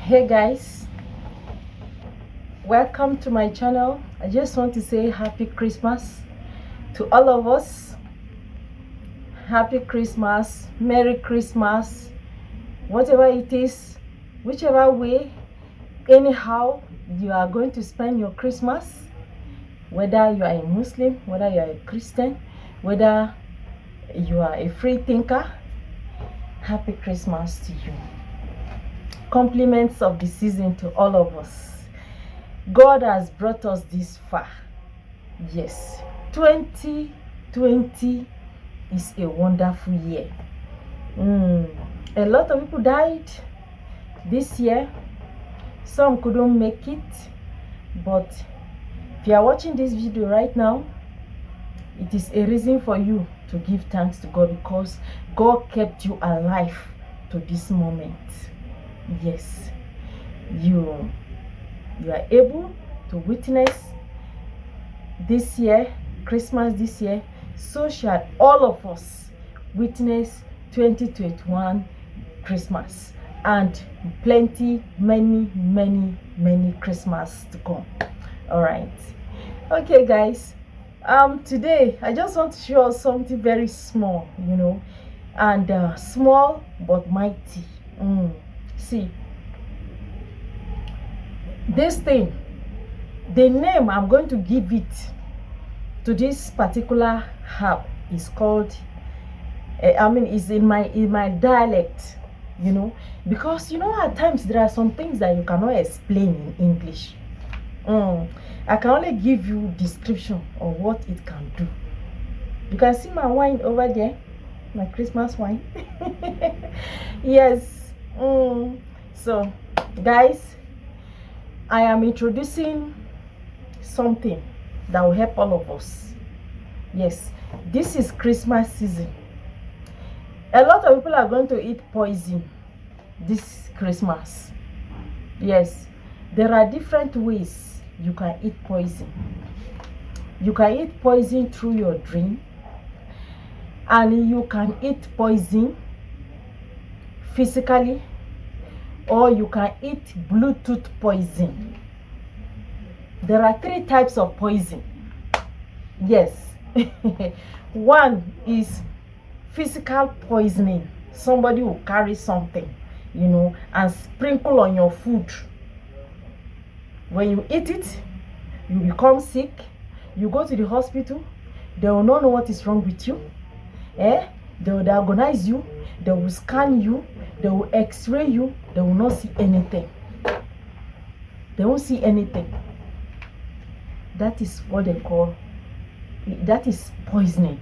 Hey guys, welcome to my channel. I just want to say happy Christmas to all of us. Happy Christmas, Merry Christmas, whatever it is, whichever way, anyhow you are going to spend your Christmas, whether you are a Muslim, whether you are a Christian, whether you are a free thinker. Happy Christmas to you. Compliments of the season to all of us. God has brought us this far. Yes, 2020 is a wonderful year. A lot of people died this year. Some couldn't make it. But if you are watching this video right now, it is a reason for you to give thanks to God, because God kept you alive to this moment. Yes, you are able to witness this year, Christmas this year. So shall all of us witness 2021 Christmas and plenty, many Christmas to come. All right, okay guys, today I just want to show us something very small, and small but mighty. See, this thing, the name I'm going to give it to this particular herb is called, is in my dialect, because at times there are some things that you cannot explain in English. I can only give you description of what it can do. You can see my wine over there, my Christmas wine. Yes. So guys, I am introducing something that will help all of us. Yes, this is Christmas season. A lot of people are going to eat poison this Christmas. Yes, there are different ways you can eat poison. You can eat poison through your dream, and you can eat poison physically, or you can eat Bluetooth poison. There are 3 types of poison. Yes. One is physical poisoning. Somebody will carry something, and sprinkle on your food. When you eat it, you become sick. You go to the hospital. They will not know what is wrong with you. They will diagnose you. They will scan you. They will x-ray you. They will not see anything. They won't see anything. That is what they call, that is poisoning.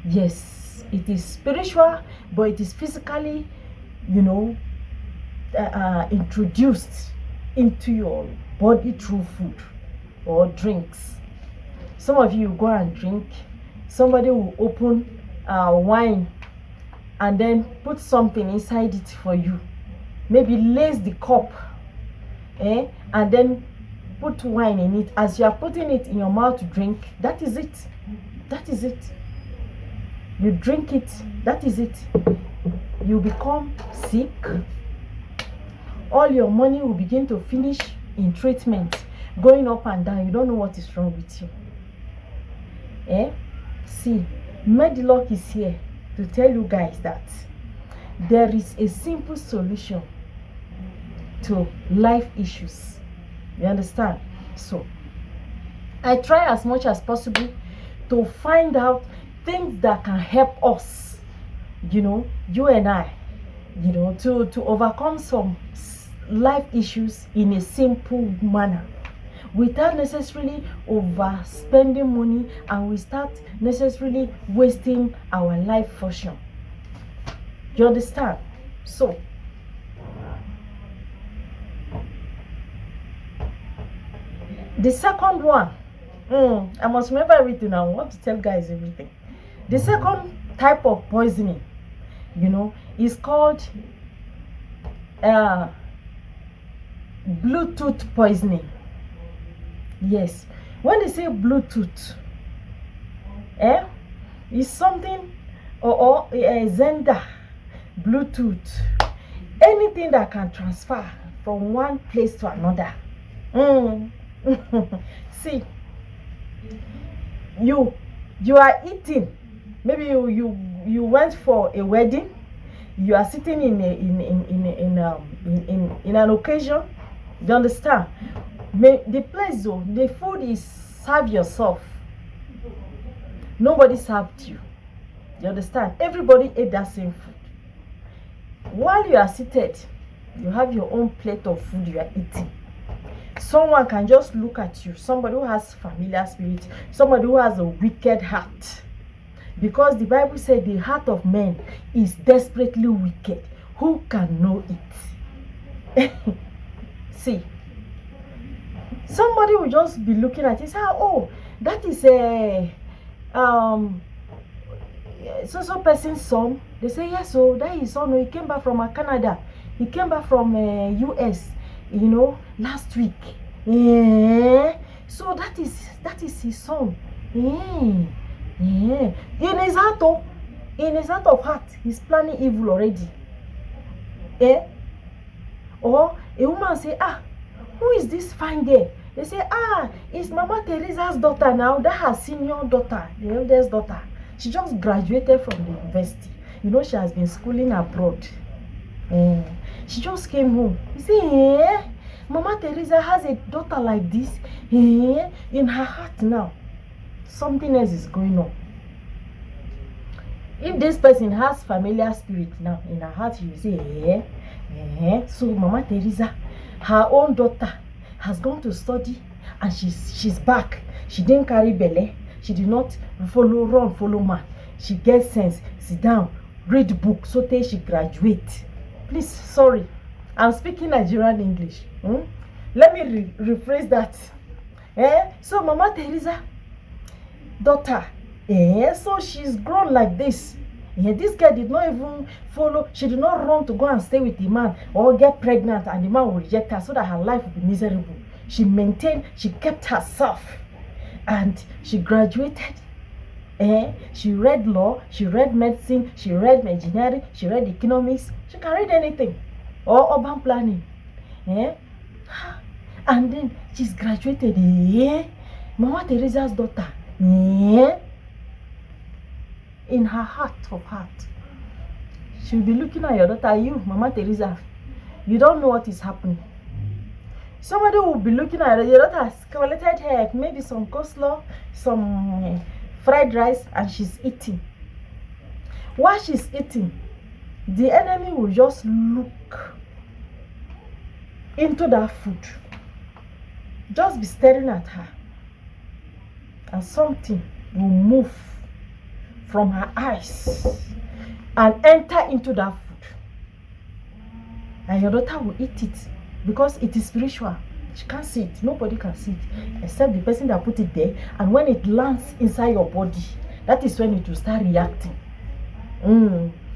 Yes, it is spiritual, but it is physically, introduced into your body through food or drinks. Some of you go and drink. Somebody will open wine and then put something inside it for you. Maybe lace the cup, and then put wine in it. As you are putting it in your mouth to drink, that is it. That is it. You drink it, that is it. You become sick. All your money will begin to finish in treatment, going up and down. You don't know what is wrong with you. See, Medilock is here to tell you guys that there is a simple solution to life issues. You understand? So I try as much as possible to find out things that can help us, you and I, to overcome some life issues in a simple manner, without necessarily overspending money, and we start necessarily wasting our life fortune. You understand? So the second one, I must remember everything. I want to tell guys everything. The second type of poisoning, is called Bluetooth poisoning. Yes, when they say Bluetooth, it's something, or Zenda, Bluetooth. anything that can transfer from one place to another. See, you are eating. Maybe you went for a wedding. You are sitting in an occasion. You understand? The place though, the food is serve yourself. Nobody served you. You understand? Everybody ate that same food. While you are seated, you have your own plate of food you are eating. Someone can just look at you, somebody who has familiar spirit, somebody who has a wicked heart. Because the Bible said the heart of man is desperately wicked. Who can know it? See, somebody will just be looking at it and say, oh, that is a so person's son. They say, yes, so that is son. He came back from Canada. He came back from US, last week. So that is his son. In his heart, of heart, he's planning evil already. Or a woman say, who is this fine girl? They say, it's Mama Teresa's daughter now. That her senior daughter, the eldest daughter. She just graduated from the university. She has been schooling abroad. She just came home. You see, Mama Teresa has a daughter like this. In her heart now, something else is going on. If this person has familiar spirit now in her heart, you say, so Mama Teresa, her own daughter, has gone to study and she's back. She didn't carry belly. She did not follow man. She gets sense, sit down, read book, so till she graduate. Please, sorry, I'm speaking Nigerian English. Let me rephrase that. So Mama Teresa, daughter, so she's grown like this. This girl did not even follow. She did not run to go and stay with the man or get pregnant and the man will reject her so that her life will be miserable. She maintained, she kept herself, and she graduated. She read law, she read medicine, she read engineering, she read economics. She can read anything, or urban planning. And then she's graduated. Mama Teresa's daughter. In her heart of heart, she'll be looking at your daughter. You, Mama Teresa, you don't know what is happening. Somebody will be looking at your daughter's collected hair, maybe some coleslaw, some fried rice, and she's eating. While she's eating, the enemy will just look into that food, just be staring at her, and something will move from her eyes and enter into that food, and your daughter will eat it because it is spiritual. She can't see it. Nobody can see it except the person that put it there. And when it lands inside your body, that is when it will start reacting.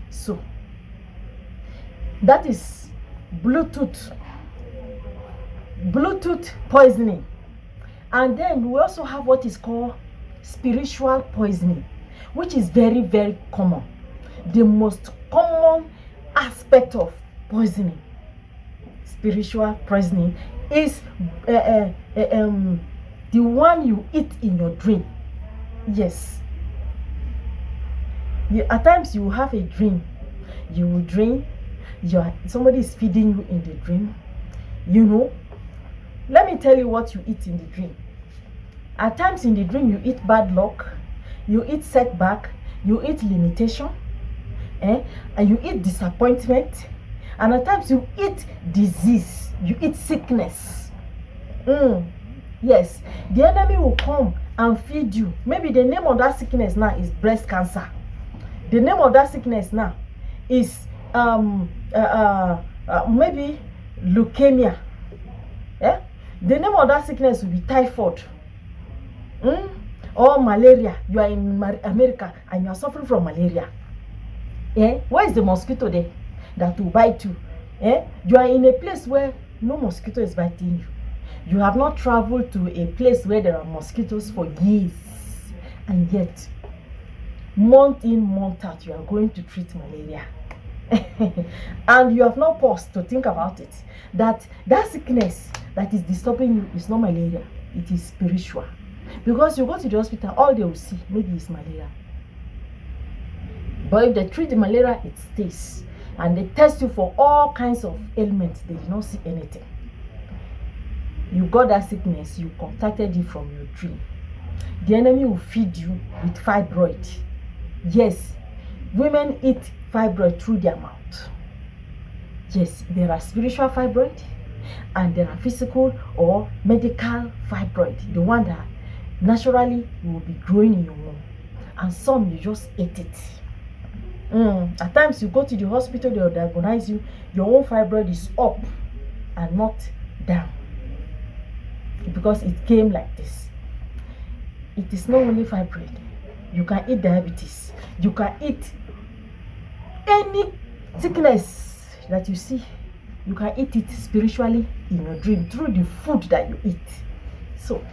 So that is Bluetooth poisoning. And then we also have what is called spiritual poisoning, which is very, very common. The most common aspect of poisoning, spiritual poisoning, is the one you eat in your dream. Yes. At times you will have a dream. You will dream somebody is feeding you in the dream. Let me tell you what you eat in the dream. At times in the dream you eat bad luck, you eat setback, you eat limitation, and you eat disappointment, and at times you eat disease, you eat sickness. Yes, the enemy will come and feed you. Maybe the name of that sickness now is breast cancer. The name of that sickness now is maybe leukemia. The name of that sickness will be typhoid. Or malaria. You are in America and you are suffering from malaria. Where is the mosquito there that will bite you? You are in a place where no mosquito is biting you. You have not traveled to a place where there are mosquitoes for years, and yet month in, month out, you are going to treat malaria. and you have not paused to think about it, that sickness that is disturbing you is not malaria, it is spiritual. Because you go to the hospital, all they will see maybe is malaria, but if they treat the malaria, it stays, and they test you for all kinds of ailments, they did not see anything. You got that sickness, you contacted it from your dream. The enemy will feed you with fibroid. Yes, women eat fibroid through their mouth. Yes, there are spiritual fibroid and there are physical or medical fibroid, the one that naturally will be growing in your womb, and some you just ate it. At times you go to the hospital, they will diagnose you, your own fibroid is up and not down, because it came like this. It is not only fibroid. You can eat diabetes, you can eat any sickness that you see, you can eat it spiritually in your dream through the food that you eat. So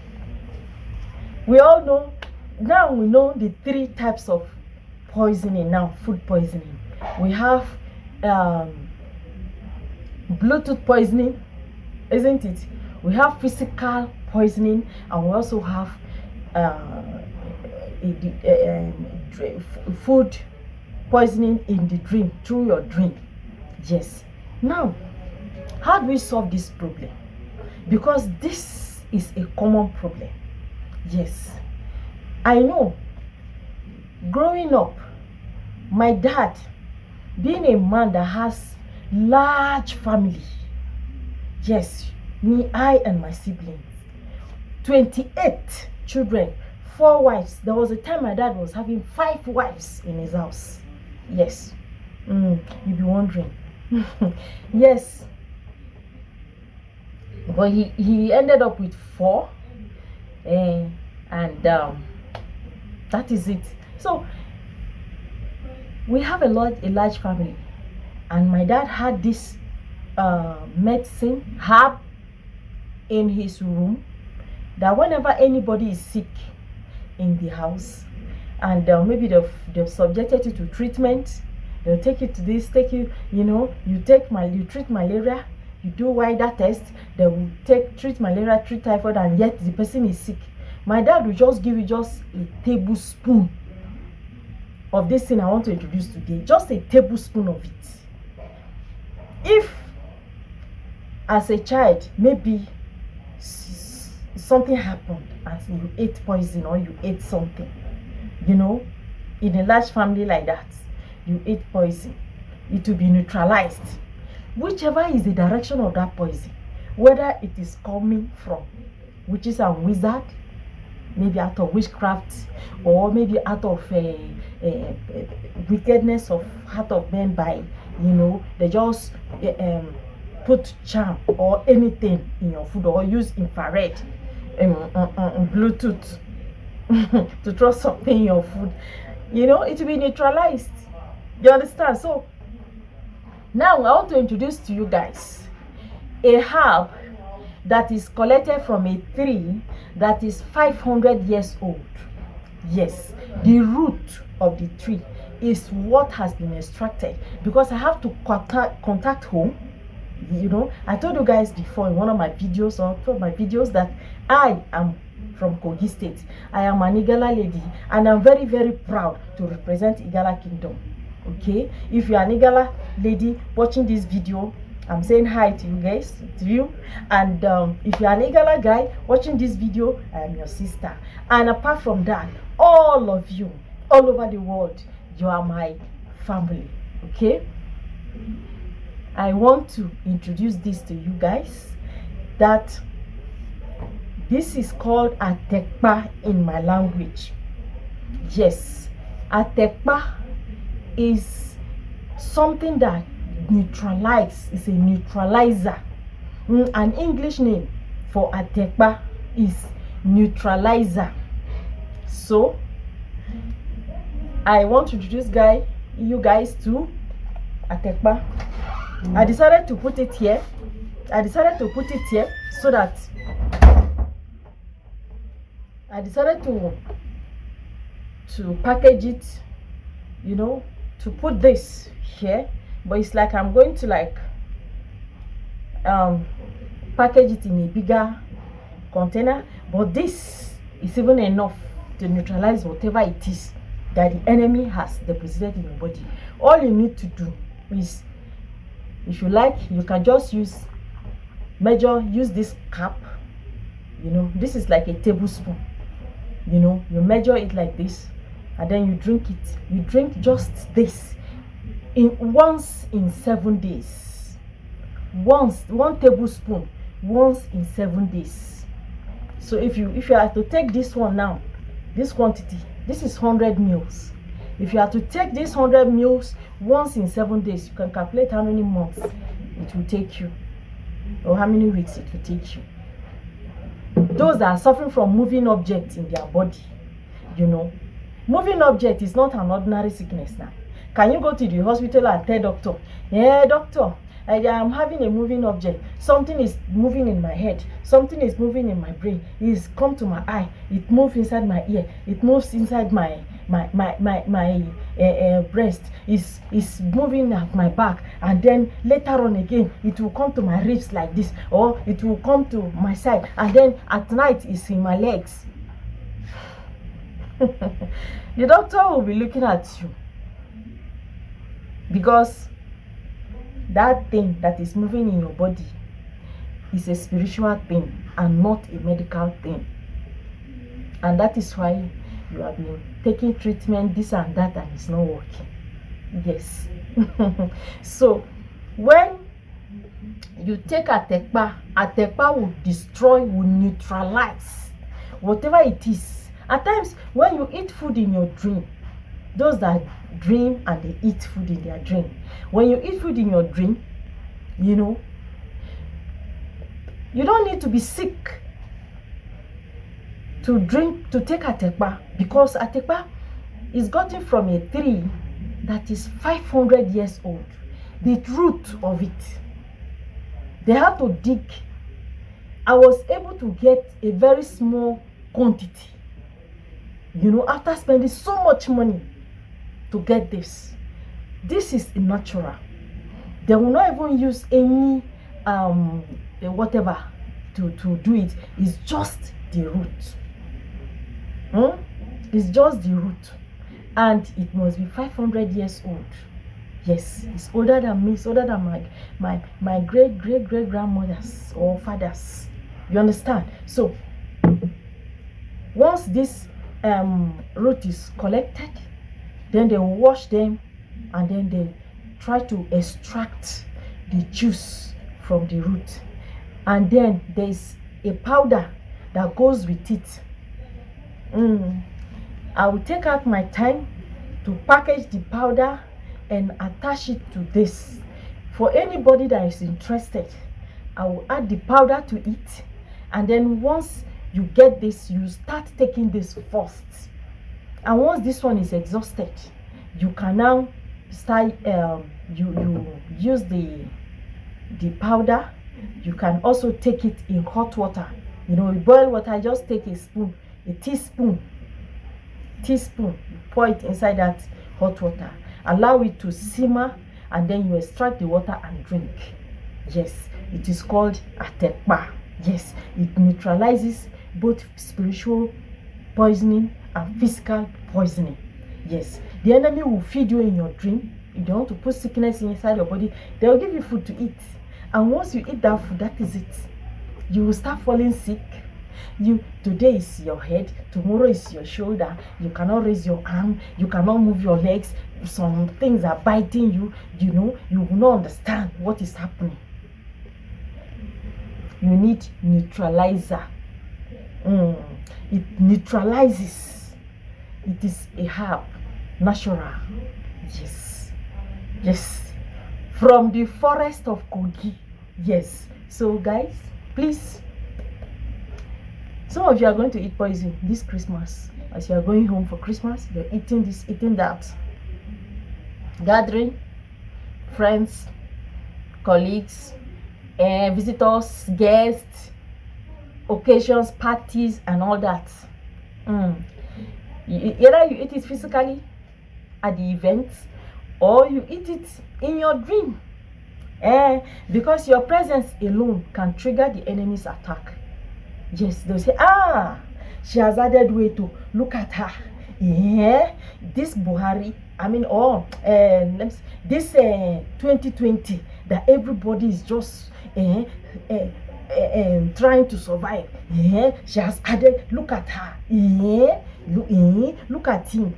we all know, now we know the 3 types of poisoning now, food poisoning. We have Bluetooth poisoning, isn't it? We have physical poisoning, and we also have food poisoning in the dream, through your dream. Yes. Now, how do we solve this problem? Because this is a common problem. Yes, I know. Growing up, my dad, being a man that has large family, yes, me, I and my siblings, 28 children, 4 wives. There was a time my dad was having 5 wives in his house. Yes. You'll be wondering. Yes. But he ended up with 4. And that is it. So we have a large family, and my dad had this medicine herb in his room, that whenever anybody is sick in the house, and maybe they've subjected you to treatment, they'll take you to this, you treat malaria, you do wider test, they will treat malaria, treat typhoid, and yet the person is sick. My dad will just give you just a tablespoon of this thing I want to introduce today, just a tablespoon of it. If as a child maybe something happened and you ate poison, or you ate something, in a large family like that, you ate poison, it will be neutralized, whichever is the direction of that poison, whether it is coming from witches and wizards, maybe out of witchcraft, or maybe out of wickedness of heart of men, by they just put charm or anything in your food, or use infrared, Bluetooth to throw something in your food, it will be neutralized. You understand? So now I want to introduce to you guys a herb that is collected from a tree that is 500 years old. Yes, the root of the tree is what has been extracted, because I have to contact home. I told you guys before in one of my videos, that I am from Kogi State. I am an Igala lady, and I'm very, very proud to represent Igala Kingdom. Okay, if you are an Igala lady watching this video, I'm saying hi to you guys, and if you are an Igala guy watching this video, I am your sister. And apart from that, all of you all over the world, you are my family. Okay, I want to introduce this to you guys, that this is called Atekpa in my language. Yes, Atekpa is something that neutralizes, is a neutralizer. An English name for Atekpa is neutralizer. So I want to introduce you guys to Atekpa. I decided to put it here. So that I decided to package it, to put this here, but it's like I'm going to like package it in a bigger container. But this is even enough to neutralize whatever it is that the enemy has deposited in your body. All you need to do is, if you like, you can just use this cap. You know, this is like a tablespoon. You know, you measure it like this, and then you drink it. You drink just this once in 7 days. One tablespoon once in 7 days. So if you are to take this one now, this quantity, this is 100 mils. If you are to take this 100 mils once in 7 days, you can calculate how many months it will take you, or how many weeks it will take you. Those that are suffering from moving objects in their body, you know, moving object is not an ordinary sickness now. Can you go to the hospital and tell doctor, yeah, doctor, I am having a moving object. Something is moving in my head. Something is moving in my brain. It's come to my eye. It moves inside my ear. It moves inside my breast. It's moving at my back. And then later on again, it will come to my ribs like this, or it will come to my side. And then at night, it's in my legs. The doctor will be looking at you, because that thing that is moving in your body is a spiritual thing and not a medical thing. And that is why you have been taking treatment, this and that, and it's not working. Yes. So when you take atekpa will destroy, will neutralize whatever it is. At times when you eat food in your dream, those that dream and they eat food in their dream, when you eat food in your dream, you know, you don't need to be sick to take atekpa, because atekpa is gotten from a tree that is 500 years old. The root of it, they have to dig. I was able to get a very small quantity, you know, after spending so much money to get this. This is natural. They will not even use any whatever to do it. It's just the root. It's just the root, and it must be 500 years old. Yes, it's older than me. It's older than my great grandmothers or fathers. You understand? So once this root is collected, then they wash them, and then they try to extract the juice from the root, and then there's a powder that goes with it. I will take out my time to package the powder and attach it to this. For anybody that is interested, I will add the powder to it, and then once you get this, you start taking this first. And once this one is exhausted, you can now start you use the powder. You can also take it in hot water. You know, you boil water, just take a teaspoon, you pour it inside that hot water, allow it to simmer, and then you extract the water and drink. Yes, it is called atekpa. Yes, it neutralizes both spiritual poisoning and physical poisoning. Yes, the enemy will feed you in your dream. If they want to put sickness inside your body, they will give you food to eat, and once you eat that food, that is it. You will start falling sick. Today is your head, tomorrow is your shoulder. You cannot raise your arm, you cannot move your legs. Some things are biting you. You know, you will not understand what is happening. You need neutralizer. It neutralizes. It is a herb, natural. Yes, from the forest of Kogi. Yes. So guys, please, some of you are going to eat poison this Christmas. As you are going home for Christmas, you're eating this, eating that. Gathering, friends, colleagues, visitors, guests, occasions, parties, and all that. Either you eat it physically at the events, or you eat it in your dream. Because your presence alone can trigger the enemy's attack. Yes, they'll say, she has added weight to look at her. This Buhari, this 2020 that everybody is just trying to survive. She has added, look at her. Look at him.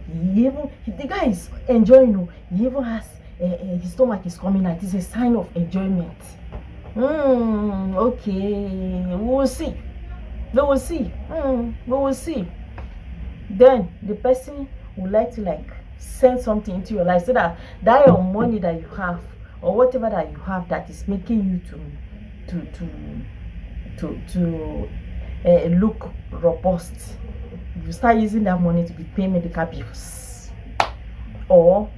The guy is enjoying. He even has his stomach is coming out. It's a sign of enjoyment. Okay, we will see. We will see. We will see. Then the person would like to send something into your life so that your money that you have or whatever that you have that is making you to look robust, you start using that money to be paying medical bills, or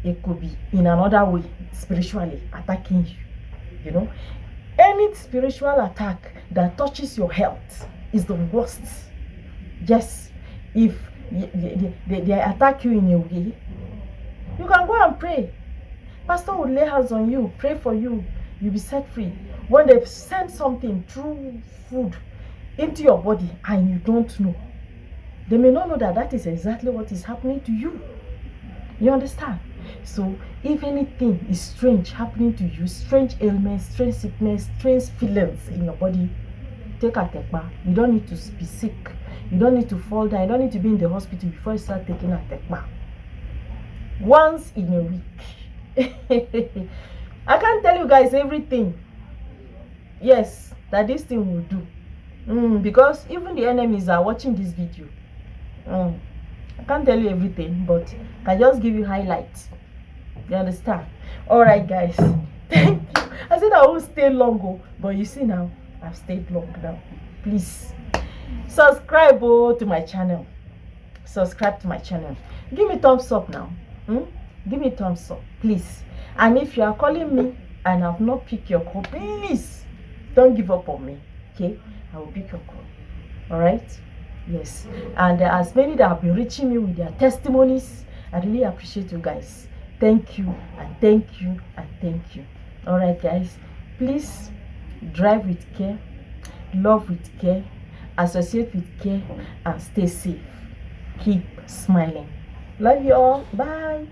it could be in another way, spiritually attacking you. Any spiritual attack that touches your health is the worst. Yes, if they attack you in a way, you can go and pray. Pastor will lay hands on you, pray for you, you'll be set free. When they send something through food into your body and you don't know, they may not know that is exactly what is happening to you. You understand? So if anything is strange happening to you, strange ailments, strange sickness, strange feelings in your body, take Atekpa. You don't need to be sick. You don't need to fall down. You don't need to be in the hospital before you start taking Atekpa. Once in a week. I can't tell you guys everything. Yes, that this thing will do. Because even the enemies are watching this video. I can't tell you everything, but I just give you highlights. You understand? Alright guys, thank you. I said I won't stay long, but you see now, I've stayed long now. Please subscribe to my channel. Subscribe to my channel. Give me thumbs up now. Give me thumbs up, please. And if you are calling me and I've not picked your call, please don't give up on me. Okay, I will pick your call. Alright? Yes. And as many that have been reaching me with their testimonies, I really appreciate you guys. Thank you and thank you and thank you. Alright guys, please drive with care, love with care, associate with care, and stay safe. Keep smiling. Love you all. Bye.